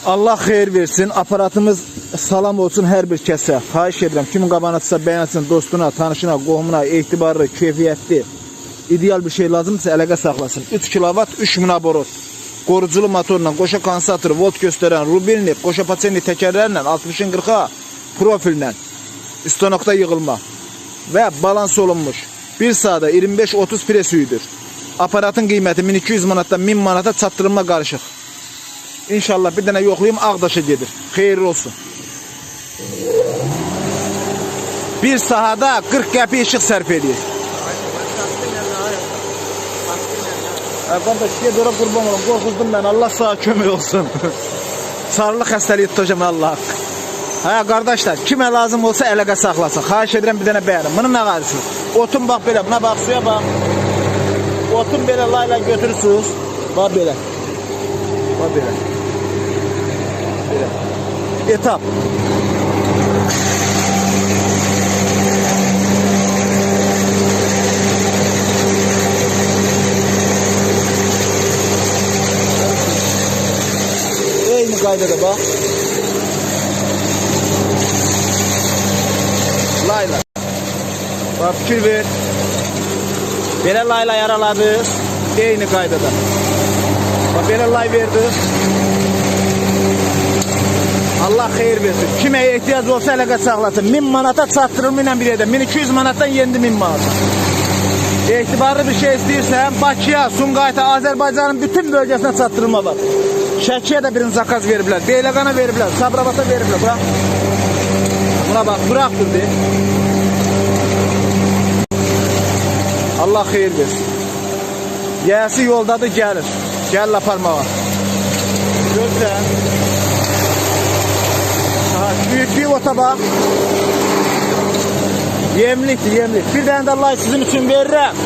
Allah xeyir versin. Aparatımız salam olsun hər bir kəsə. Xahiş edirəm, kimin qabanatsa bəyənsin, dostuna, tanışına, qohumuna, etibarlı, keyfiyyətli, ideal bir şey lazımdırsa əlaqə saxlasın. 3 kilovat, 3000 aborot. Qoruculu motorla, qoşa kondensator, volt göstərən, rubelnik, qoşa patenli təkərlərlə, 60'ın 40'a profillə, üstü yığılma və balans olunmuş. 1 saata 25-30 pres üyüdür. Aparatın qiyməti 1200 manatdan 1000 manata çatdırılma qarışıq. İnşallah bir dənə yoxlayayım, Ağdaşa gedir. Xeyirli olsun. Bir sahada 40 qəpi işıq sərf edir. Qardaş, ged ora qurban olun, qorxuzdum mən, Allah sağa kömək olsun. Sarılıq xəstəliyi tutacam Allah. Hə, qardaşlar, kimə lazım olsa əlaqə saxlasın. Xahiş edirəm bir dənə bəyənin. Bunu nə qarısınız? Otun bax belə, buna bax, suya bax. Otun belə layla götürürsünüz. Bax belə. Bax belə. Belə. Etap. Eyni qaydada bax. Layla. Bax, fikir ver. Belə layla yaraladıq. Eyni qaydada. Bax, belə lay verdik. Allah xeyir versin. Kimə ehtiyac olsa əlaqə saxlasın. 1000 manata çatdırılma bir yerdə. 1200 manatdan yendi 1000 manata. Etibarlı bir şey istəyirsən, Bakıya, Sumqayıta, Azərbaycanın bütün bölgəsinə çatdırılma var. Şəkiyə də birini zakaz veriblər. Beyləqana veriblər. Sabravata veriblər. Bura. Buna bax, bıraxdır de. Allah xeyir versin. Yəsi yoldadır, gəlir. Gəl aparmağa. Görsən. Büyük ota bax. Yemlikdir, yemlik. Bir dənə də lay sizin üçün verirəm.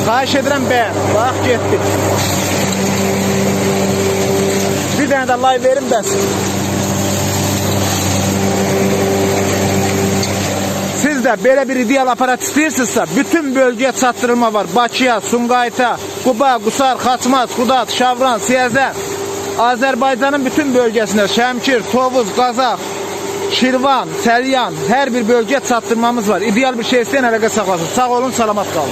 Xahiş edirəm bəyən. Bax, getdik. Bir dənə də lay verim bəsin. Siz də belə bir ideal aparat istəyirsinizsə, bütün bölgəyə çatdırılma var. Bakıya, Sumqayıta, Quba, Qusar, Xaçmaz, Xudat, Şavran, Siyəzən, Azərbaycanın bütün bölgəsində Şəmkir, Tovuz, Qazaq, Şirvan, Səlyan, hər bir bölgəyə çatdırmamız var. İdeal bir şey istəyən əlaqə saxlasın. Sağ olun, salamat qalın.